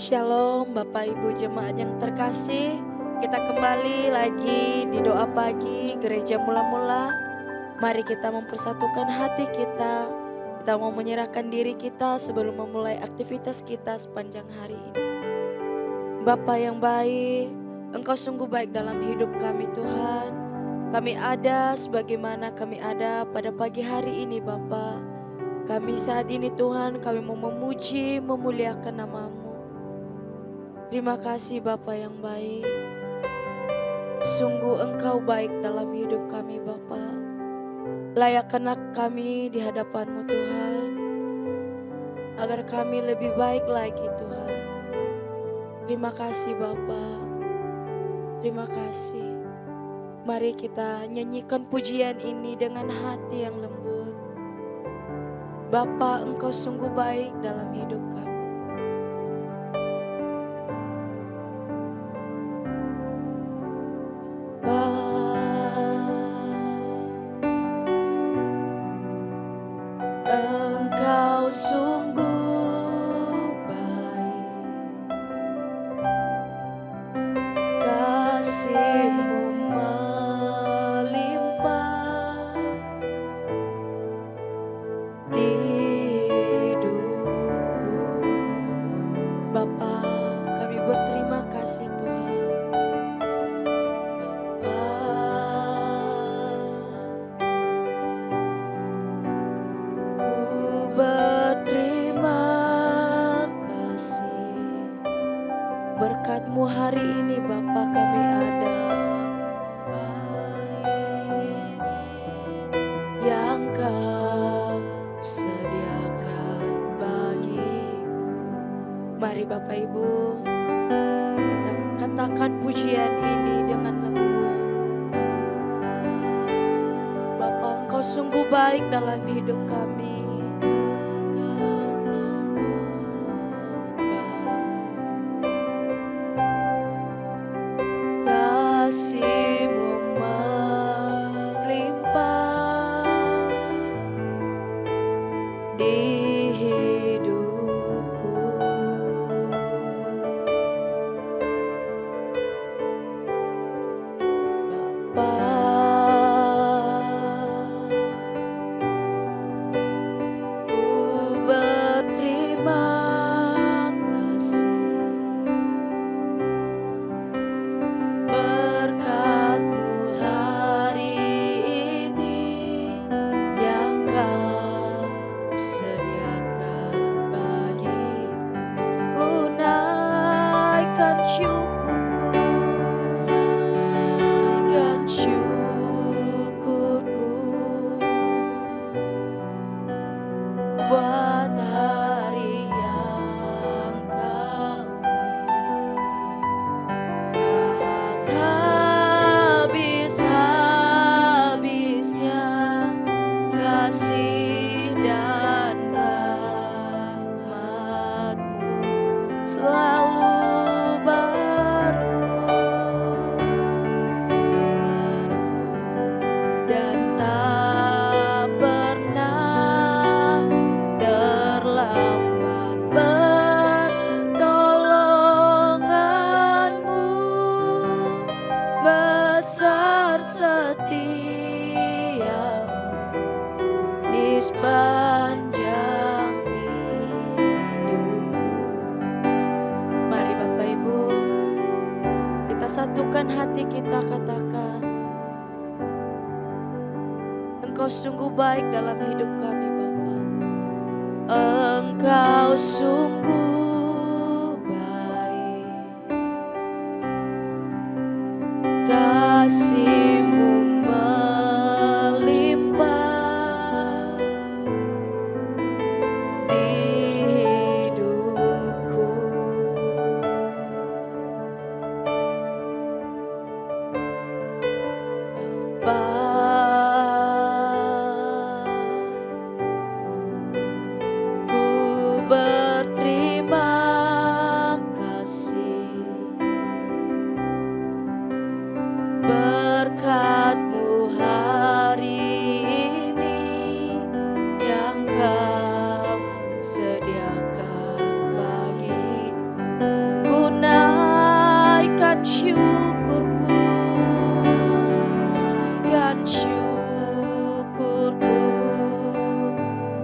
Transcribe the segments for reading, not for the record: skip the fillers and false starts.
Shalom Bapak Ibu jemaat yang terkasih. Kita kembali lagi di doa pagi gereja mula-mula. Mari kita mempersatukan hati kita. Kita mau menyerahkan diri kita sebelum memulai aktivitas kita sepanjang hari ini. Bapa yang baik, Engkau sungguh baik dalam hidup kami Tuhan. Kami ada sebagaimana kami ada pada pagi hari ini Bapa. Kami saat ini Tuhan, kami mau memuji, memuliakan nama-Mu. Terima kasih Bapa yang baik. Sungguh Engkau baik dalam hidup kami Bapa. Layakkanlah kami di hadapan-Mu Tuhan, agar kami lebih baik lagi Tuhan. Terima kasih Bapa. Terima kasih. Mari kita nyanyikan pujian ini dengan hati yang lembut. Bapa, Engkau sungguh baik dalam hidup kami. Engkau sungguh baik, kasih-Mu melimpah di hidupku. Bapa, kami berterima kasih Tuhan. Berterima kasih berkat-Mu hari ini Bapa kami ada yang Kau sediakan bagiku. Mari Bapak Ibu kita katakan pujian ini dengan lembut. Bapa, Engkau sungguh baik dalam hidup kami. Kasih-Mu melimpah di hidupku. Bapa, ku berterima kasih berkat-Mu hari ini yang Kau sediakan bagiku. Ku naikkan syukurku, naikkan syukurku buat hari yang Kau beri. Habis-habisnya kasih dan rahmat-Mu selalu baru dan tak pernah terlambat. Pertolongan-Mu besar, setia-Mu di sepanjang hidupku. Mari Bapak Ibu, kita satukan hati kita, katakan, Engkau sungguh baik dalam hidup kami Bapa. Engkau sungguh baik, kasih-Mu melimpah di hidupku. Bapa, ku berterima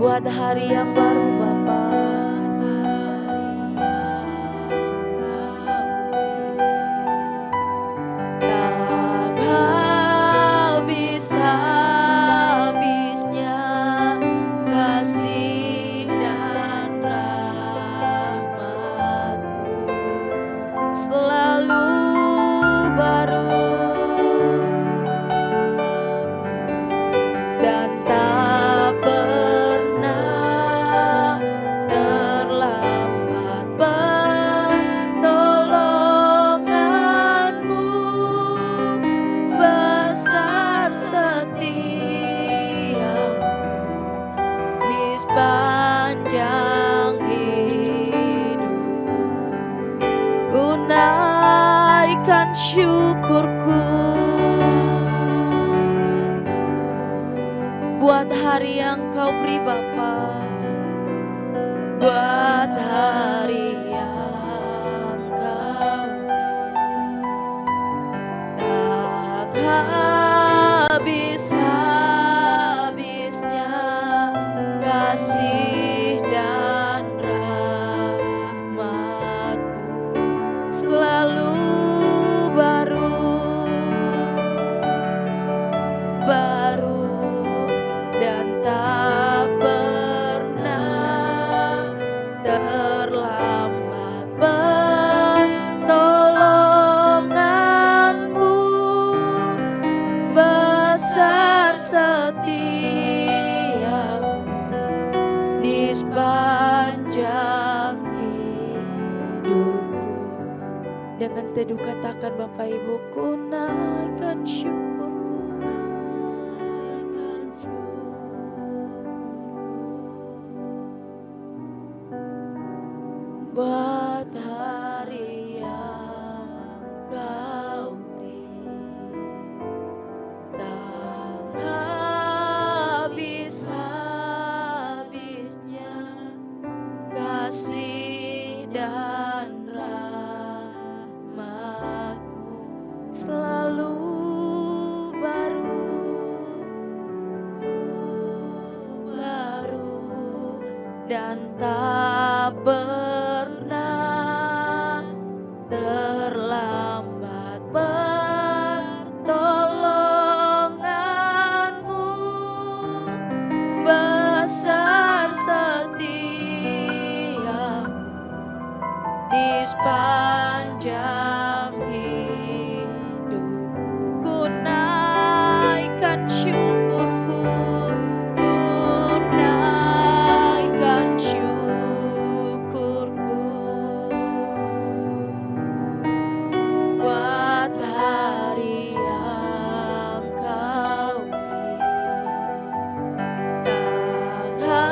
buat hari yang baru Bapa. Tak habis-habisnya kasih dan rahmat-Mu selalu baru dan tak pernah terlambat pertolongan-Mu besar setia-Mu di sepanjang hidupku. Ku naikkan syukurku buat hari yang Kau beri Bapa, buat hari yang Kau beri. Tak habis-habisnya kasih dan rahmat-Mu selalu baru dan tak pernah terlambat pertolongan-Mu besar setia-Mu di sepanjang hidupku. Dengan teduh katakan Bapak Ibu, ku naikkan syukurku, naikkan syukurku buat hari yang Kau beri. Tak habis-habisnya kasih dan rahmat-Mu selalu baru dan tak pernah terlambat pertolongan-Mu besar setia-Mu di sepanjang hidupku. Ku naikkan syukurku, ku naikkan syukurku buat hari yang Kau beri. Tak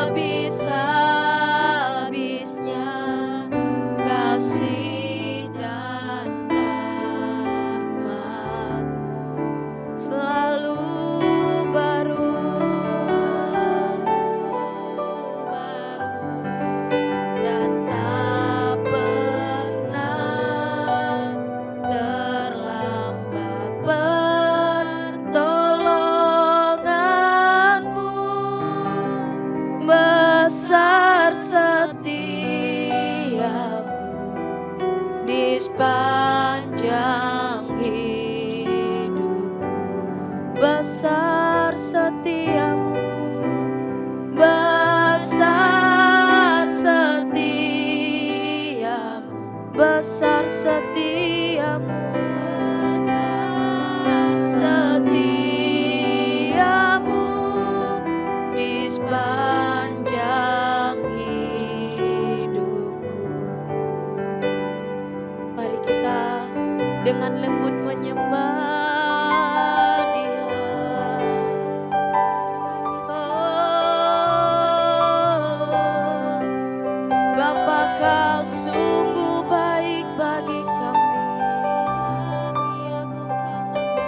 habis-habisnya kasih dan rahmat-Mu selalu baru dan tak pernah terlambat pertolongan-Mu besar setia-Mu di sepanjang hidupku. Besar setia-Mu, besar setia-Mu, besar setia-Mu, besar setia-Mu di sepanjang hidupku. Mari kita dengan lembut menyembah Dia. Oh, Bapa, Kau sungguh baik bagi kami.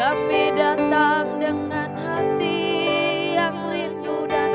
Kami datang dengan hati yang rindu dan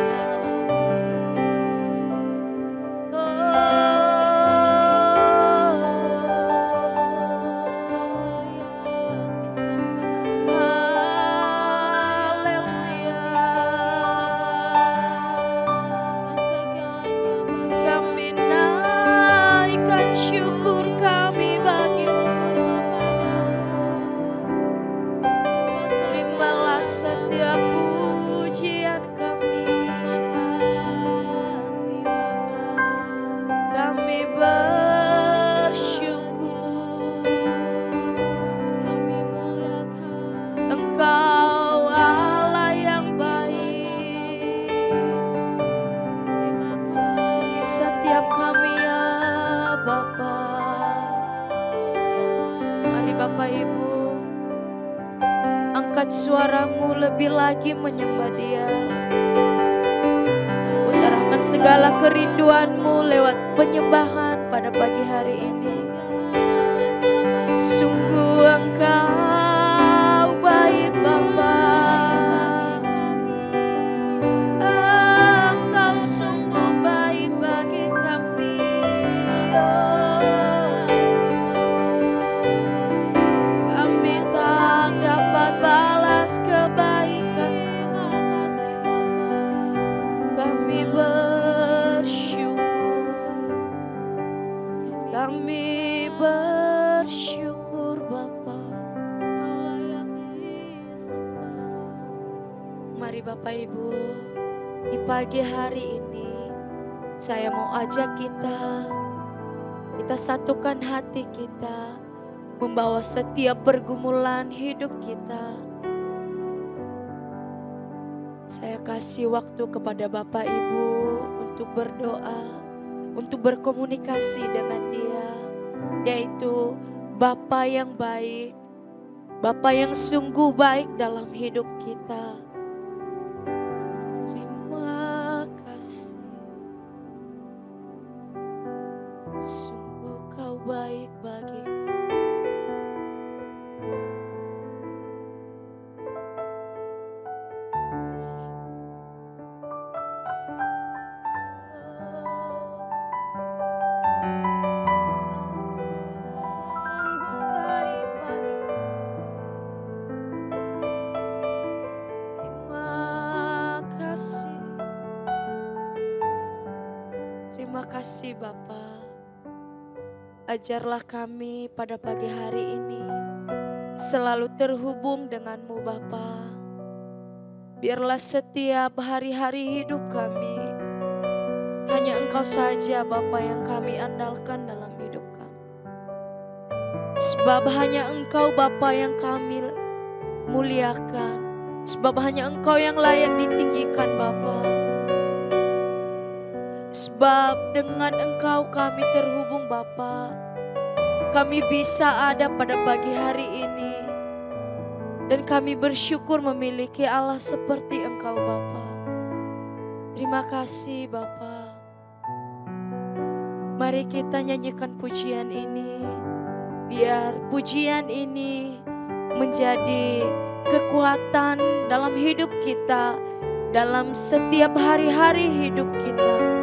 Bapak Ibu, angkat suaramu lebih lagi menyembah Dia. Utarakan segala kerinduanmu lewat penyembahan pada pagi hari ini. Sungguh Engkau baik Bapa, Engkau sungguh baik bagi kami. Kami tak dapat balas kebaikan. Kami bersyukur, kami bersyukur Bapa. Mari Bapak Ibu, di pagi hari ini saya mau ajak kita satukan hati kita, membawa setiap pergumulan hidup kita. Saya kasih waktu kepada Bapak Ibu untuk berdoa, untuk berkomunikasi dengan Dia, yaitu Bapa yang baik, Bapa yang sungguh baik dalam hidup kita. Terima kasih, sungguh Kau baik bagi kami. Terima kasih Bapa. Ajarlah kami pada pagi hari ini selalu terhubung denganmu Bapa. Biarlah setiap hari-hari hidup kami hanya Engkau saja Bapa yang kami andalkan dalam hidup kami. Sebab hanya Engkau Bapa yang kami muliakan. Sebab hanya Engkau yang layak ditinggikan Bapa. Sebab dengan Engkau kami terhubung Bapa. Kami bisa ada pada pagi hari ini. Dan kami bersyukur memiliki Allah seperti Engkau Bapa. Terima kasih Bapa. Mari kita nyanyikan pujian ini. Biar pujian ini menjadi kekuatan dalam hidup kita. Dalam setiap hari-hari hidup kita.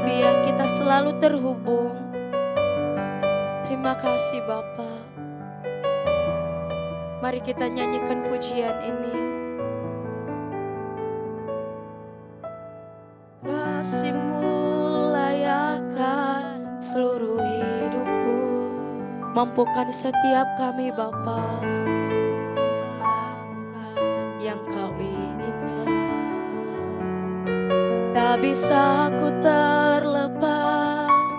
Biar kita selalu terhubung. Terima kasih Bapa. Mari kita nyanyikan pujian ini. Kasih-Mu layakkan seluruh hidupku. Mampukan setiap kami Bapa yang Kau inginkan. Tak bisa ku terlepas,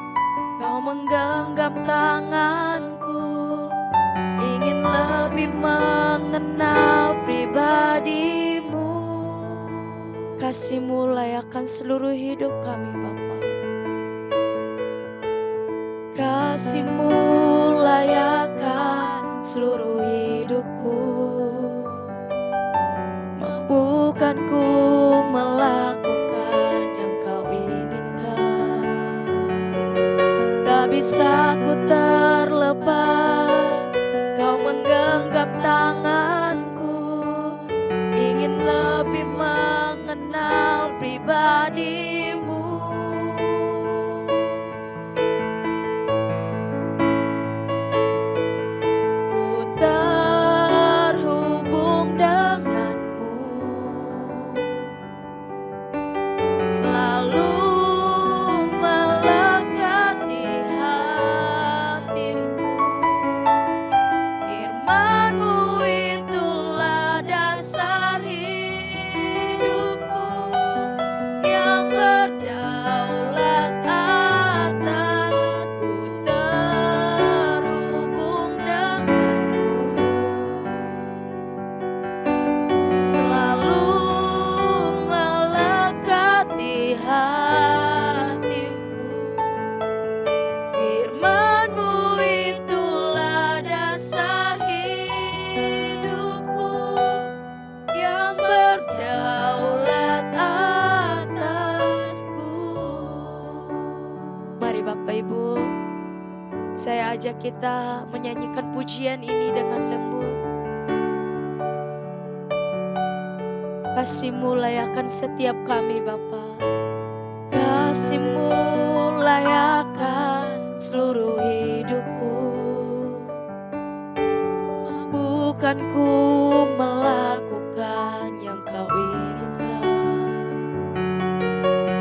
Kau menggenggam tanganku. Ingin lebih mengenal pribadi-Mu. Kasih-Mu layakkan seluruh hidup kami Bapa. Kasih-Mu layakkan seluruh hidupku. Mampukan ku melakukan yang Kau inginkan. Tak bisa ku terlepas, Kau menggenggam tanganku. Ingin lebih mengenal pribadi-Mu. Ku terhubung denganmu. Selalu melekat di hatimu. Firman-Mu itulah dasar hidupku yang Ibu. Saya ajak kita menyanyikan pujian ini dengan lembut. Kasih-Mu layakan setiap kami Bapa. Kasih-Mu layakan seluruh hidupku. Bukan ku melakukan yang Kau inginkan.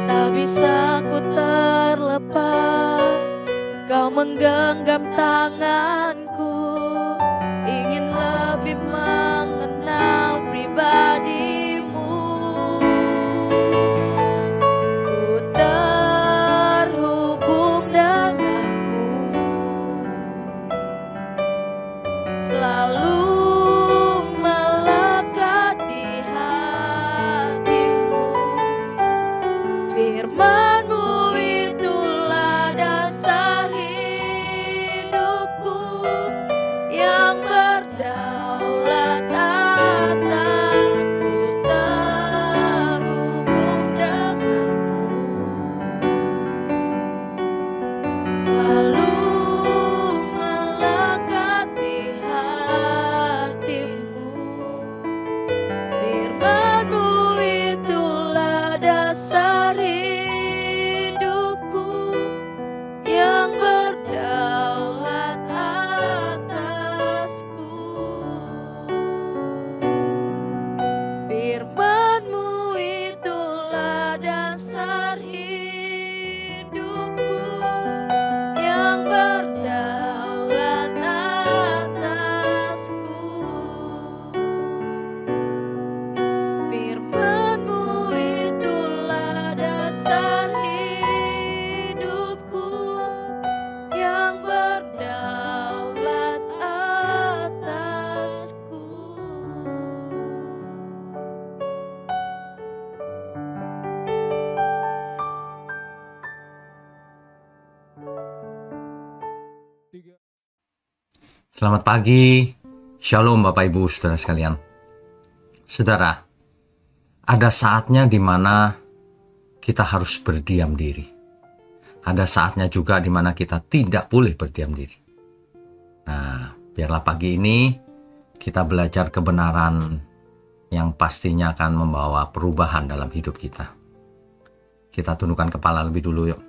Tak bisa ku terlepas, Kau menggenggam tanganku. Ingin lebih mengenal pribadi-Mu. Ku terhubung dengan-Mu, selalu melekat di hati-Mu. Firman-Mu itulah dasar hidupku yang berdaulat atasku. Terhubung dengan-Mu, selalu melekat di hati-Mu. Firman-Mu itulah dasar hidupku yang berdaulat atasku. Firman-Mu itulah dasar hidupku yang berdaulat atasku. Firman-Mu itulah dasar hidupku yang berdaulat atasku. Selamat pagi, Shalom Bapak Ibu Saudara sekalian. Saudara, ada saatnya di mana kita harus berdiam diri. Ada saatnya juga di mana kita tidak boleh berdiam diri. Nah, biarlah pagi ini kita belajar kebenaran yang pastinya akan membawa perubahan dalam hidup kita. Kita tundukkan kepala lebih dulu yuk.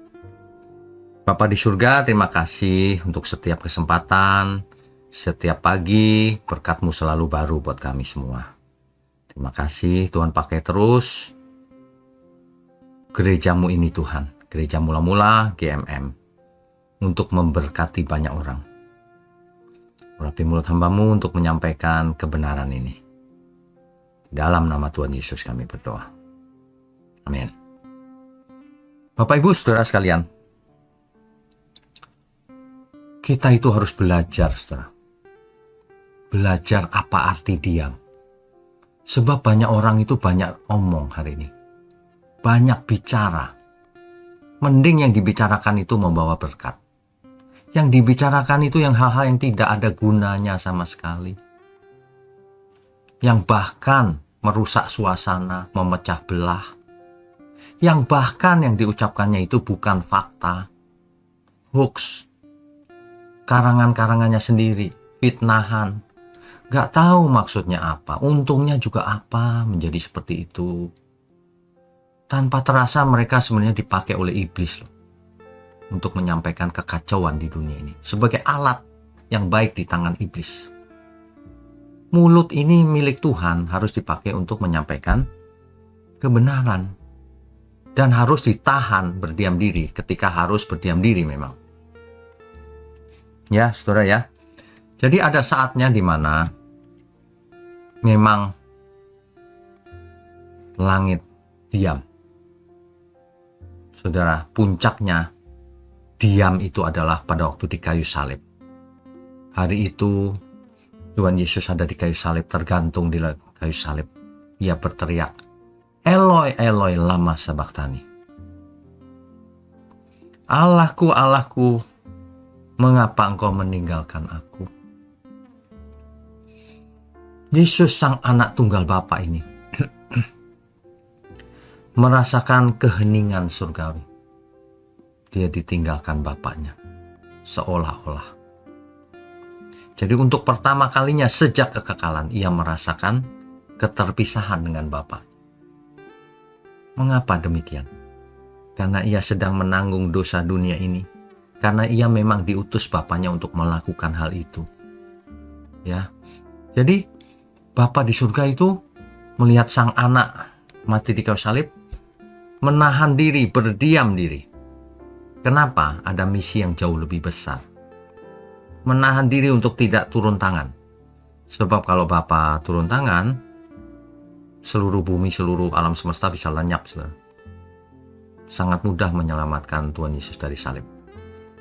Bapa di surga, terima kasih untuk setiap kesempatan, setiap pagi, berkat-Mu selalu baru buat kami semua. Terima kasih Tuhan, pakai terus gereja-Mu ini Tuhan, gereja mula-mula GMM, untuk memberkati banyak orang. Urapi mulut hamba-Mu untuk menyampaikan kebenaran ini. Dalam nama Tuhan Yesus kami berdoa. Amin. Bapak Ibu Saudara sekalian, kita itu harus belajar, saudara. Belajar apa arti diam. Sebab banyak orang itu banyak omong hari ini. Banyak bicara. Mending yang dibicarakan itu membawa berkat. Yang dibicarakan itu yang hal-hal yang tidak ada gunanya sama sekali. Yang bahkan merusak suasana, memecah belah. Yang bahkan yang diucapkannya itu bukan fakta. Hoax. Karangan-karangannya sendiri, fitnahan. Gak tahu maksudnya apa, untungnya juga apa menjadi seperti itu. Tanpa terasa mereka sebenarnya dipakai oleh iblis loh, untuk menyampaikan kekacauan di dunia ini. Sebagai alat yang baik di tangan iblis. Mulut ini milik Tuhan, harus dipakai untuk menyampaikan kebenaran. Dan harus ditahan berdiam diri ketika harus berdiam diri memang. Ya, saudara ya. Jadi ada saatnya di mana memang langit diam. Saudara, puncaknya diam itu adalah pada waktu di kayu salib. Hari itu Tuhan Yesus ada di kayu salib, tergantung di kayu salib. Ia berteriak, Eloi, Eloi, lama sabachthani. Allahku, Allahku, mengapa engkau meninggalkan aku? Yesus sang anak tunggal Bapa ini merasakan keheningan surgawi. dia ditinggalkan bapaknya. Seolah-olah. Jadi untuk pertama kalinya sejak kekekalan ia merasakan keterpisahan dengan Bapa. Mengapa demikian? Karena ia sedang menanggung dosa dunia ini. Karena ia memang diutus Bapaknya untuk melakukan hal itu. Ya. Jadi Bapa di surga itu melihat sang anak mati di kayu salib, menahan diri, berdiam diri. Kenapa? Ada misi yang jauh lebih besar. Menahan diri untuk tidak turun tangan. Sebab kalau Bapa turun tangan, seluruh bumi, seluruh alam semesta bisa lenyap. Saudara. Sangat mudah menyelamatkan Tuhan Yesus dari salib.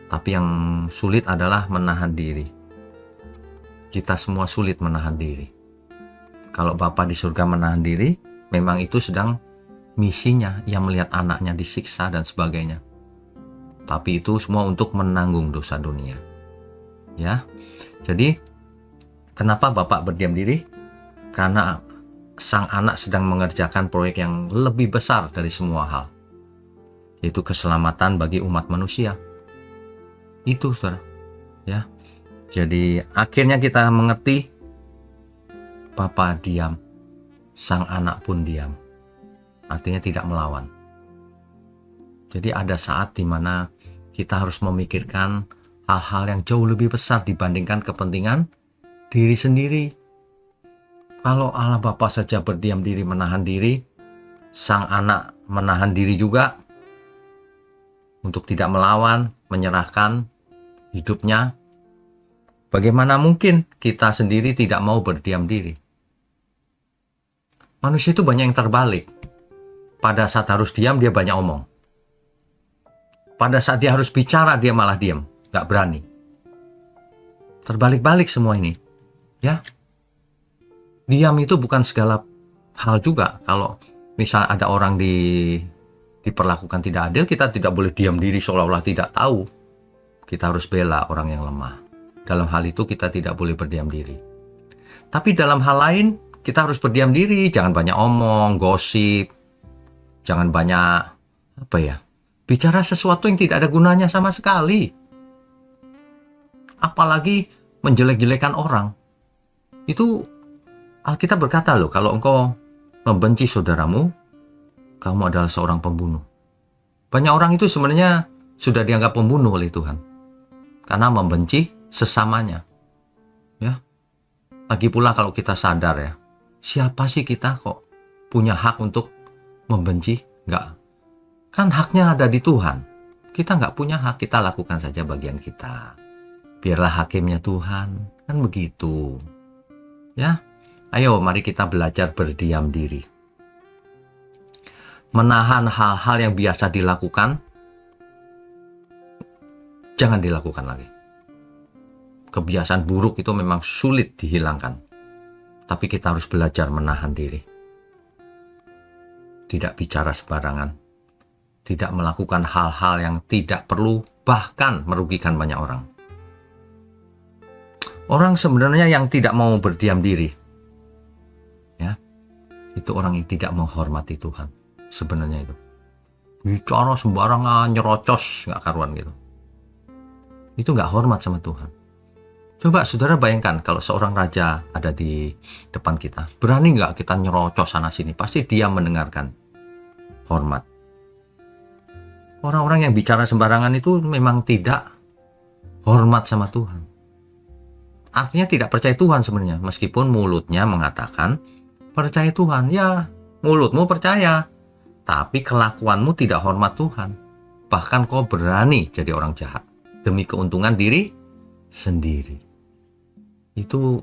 Tapi yang sulit adalah menahan diri. Kita semua sulit menahan diri. Kalau Bapa di surga menahan diri, memang itu sedang misinya. Ia melihat anaknya disiksa dan sebagainya. Tapi itu semua untuk menanggung dosa dunia. Ya. Jadi kenapa Bapak berdiam diri? Karena sang anak sedang mengerjakan proyek yang lebih besar dari semua hal, yaitu keselamatan bagi umat manusia. Itu, saudara. Ya. Jadi akhirnya kita mengerti, Bapa diam, sang anak pun diam. Artinya tidak melawan. Jadi ada saat di mana kita harus memikirkan hal-hal yang jauh lebih besar dibandingkan kepentingan diri sendiri. Kalau Allah Bapa saja berdiam diri, menahan diri, sang anak menahan diri juga untuk tidak melawan, menyerahkan hidupnya. Bagaimana mungkin kita sendiri tidak mau berdiam diri? Manusia itu banyak yang terbalik. Pada saat harus diam, dia banyak omong. Pada saat dia harus bicara, dia malah diam, gak berani. Terbalik-balik semua ini. Ya. Diam itu bukan segala hal juga. Kalau misal ada orang diperlakukan tidak adil, kita tidak boleh diam diri seolah-olah tidak tahu. Kita harus bela orang yang lemah. Dalam hal itu kita tidak boleh berdiam diri. Tapi dalam hal lain, kita harus berdiam diri. Jangan banyak omong, gosip. Jangan banyak, bicara sesuatu yang tidak ada gunanya sama sekali. Apalagi menjelek-jelekan orang. Itu Alkitab berkata loh, kalau engkau membenci saudaramu, kamu adalah seorang pembunuh. Banyak orang itu sebenarnya sudah dianggap pembunuh oleh Tuhan. Karena membenci sesamanya. Ya. Lagi pula kalau kita sadar ya, siapa sih kita kok punya hak untuk membenci? Enggak. Kan haknya ada di Tuhan. Kita nggak punya hak, kita lakukan saja bagian kita. Biarlah hakimnya Tuhan. Kan begitu. Ya. Ayo mari kita belajar berdiam diri. Menahan hal-hal yang biasa dilakukan, jangan dilakukan lagi. Kebiasaan buruk itu memang sulit dihilangkan. Tapi kita harus belajar menahan diri. Tidak bicara sembarangan. Tidak melakukan hal-hal yang tidak perlu, bahkan merugikan banyak orang. Orang sebenarnya yang tidak mau berdiam diri, ya, itu orang yang tidak menghormati Tuhan. Sebenarnya itu. Bicara sembarangan, nyerocos, nggak karuan gitu. Itu nggak hormat sama Tuhan. Coba saudara bayangkan kalau seorang raja ada di depan kita. Berani nggak kita nyerocos sana-sini? Pasti dia mendengarkan. Hormat. Orang-orang yang bicara sembarangan itu memang tidak hormat sama Tuhan. Artinya tidak percaya Tuhan sebenarnya. Meskipun mulutnya mengatakan percaya Tuhan. Ya, mulutmu percaya. Tapi kelakuanmu tidak hormat Tuhan. Bahkan kau berani jadi orang jahat. Demi keuntungan diri sendiri. Itu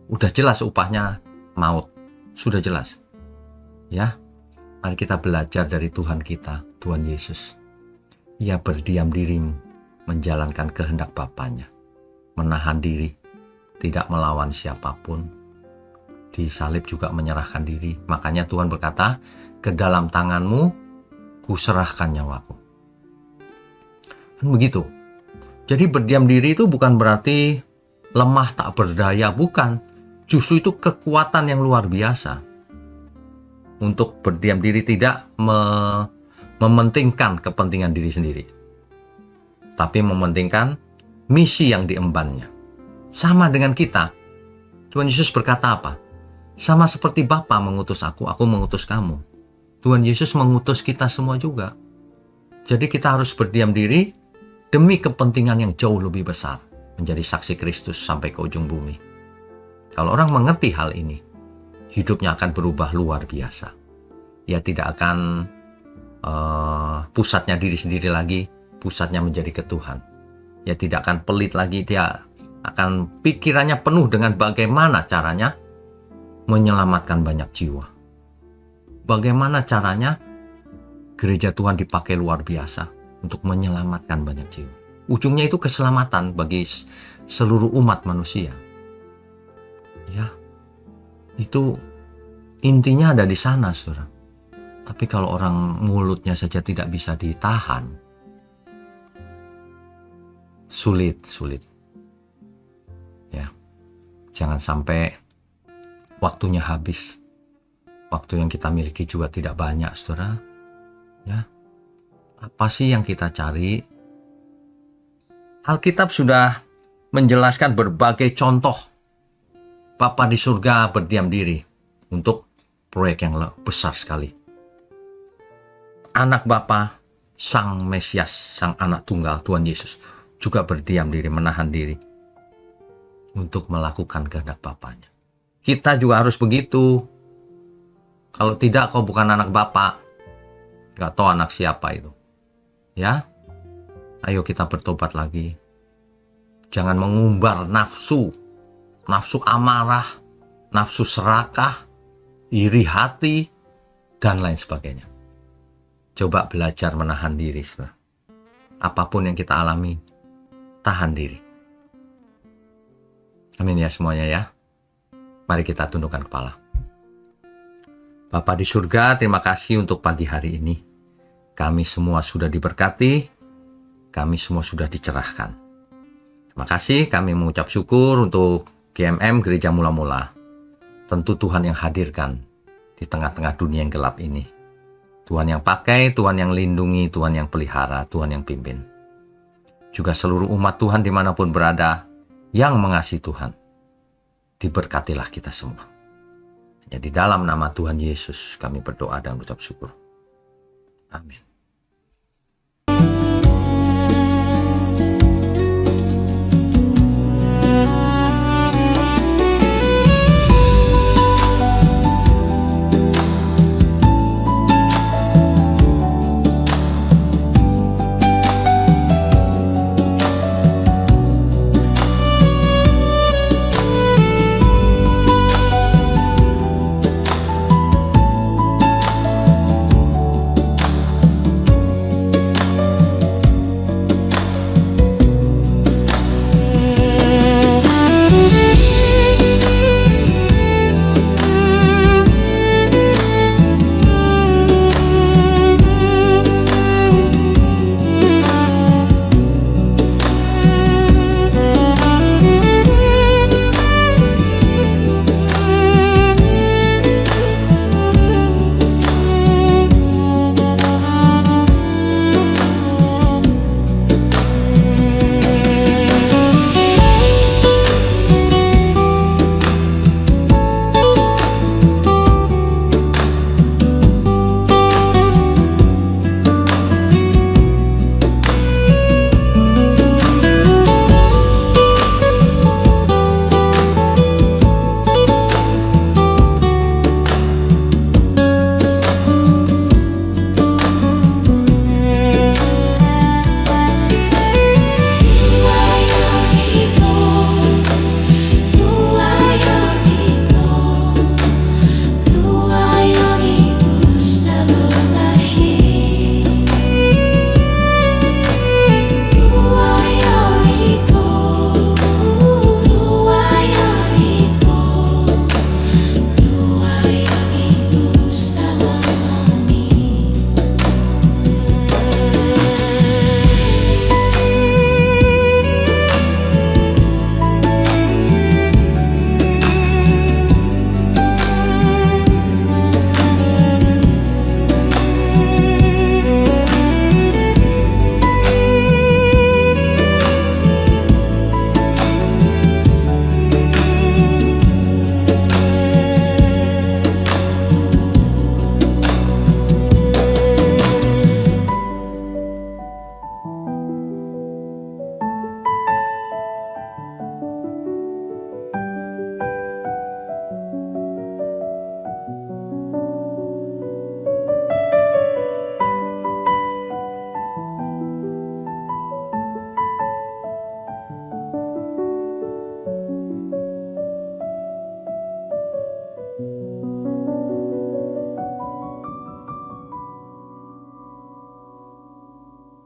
udah jelas upahnya maut. Sudah jelas. Ya, mari kita belajar dari Tuhan kita, Tuhan Yesus. Ia berdiam diri menjalankan kehendak Bapaknya. Menahan diri. Tidak melawan siapapun. Di salib juga menyerahkan diri. Makanya Tuhan berkata, ke dalam tanganmu kuserahkan nyawaku. Dan begitu. Jadi berdiam diri itu bukan berarti lemah tak berdaya, bukan. Justru itu kekuatan yang luar biasa. Untuk berdiam diri tidak mementingkan kepentingan diri sendiri. tapi mementingkan misi yang diembannya. Sama dengan kita. Tuhan Yesus berkata apa? Sama seperti Bapa mengutus aku mengutus kamu. Tuhan Yesus mengutus kita semua juga. Jadi kita harus berdiam diri demi kepentingan yang jauh lebih besar, menjadi saksi Kristus sampai ke ujung bumi. Kalau orang mengerti hal ini, hidupnya akan berubah luar biasa. Ia tidak akan pusatnya diri sendiri lagi, pusatnya menjadi ke Tuhan. Ia tidak akan pelit lagi, dia akan pikirannya penuh dengan bagaimana caranya menyelamatkan banyak jiwa. Bagaimana caranya gereja Tuhan dipakai luar biasa untuk menyelamatkan banyak jiwa. Ujungnya itu keselamatan bagi seluruh umat manusia. Ya, itu intinya ada di sana, saudara. Tapi kalau orang mulutnya saja tidak bisa ditahan, sulit. Ya, jangan sampai waktunya habis. Waktu yang kita miliki juga tidak banyak, saudara. Ya, apa sih yang kita cari? Alkitab sudah menjelaskan berbagai contoh Bapa di surga berdiam diri untuk proyek yang besar sekali. Anak Bapa, Sang Mesias, Sang Anak Tunggal Tuhan Yesus juga berdiam diri, menahan diri untuk melakukan kehendak Bapanya. Kita juga harus begitu. Kalau tidak, kau bukan anak Bapa. Gak tahu anak siapa itu. Ya, ayo kita bertobat lagi. Jangan mengumbar nafsu amarah, nafsu serakah, iri hati, dan lain sebagainya. Coba belajar menahan diri, saudara. Apapun yang kita alami, tahan diri. Amin ya semuanya ya. Mari kita tundukkan kepala. Bapa di surga, terima kasih untuk pagi hari ini. Kami semua sudah diberkati, kami semua sudah dicerahkan. Terima kasih, kami mengucap syukur untuk GMM Gereja Mula-Mula. Tentu Tuhan yang hadirkan di tengah-tengah dunia yang gelap ini. Tuhan yang pakai, Tuhan yang lindungi, Tuhan yang pelihara, Tuhan yang pimpin. Juga seluruh umat Tuhan dimanapun berada yang mengasihi Tuhan. Diberkatilah kita semua. Hanya di dalam nama Tuhan Yesus kami berdoa dan mengucap syukur. Amin.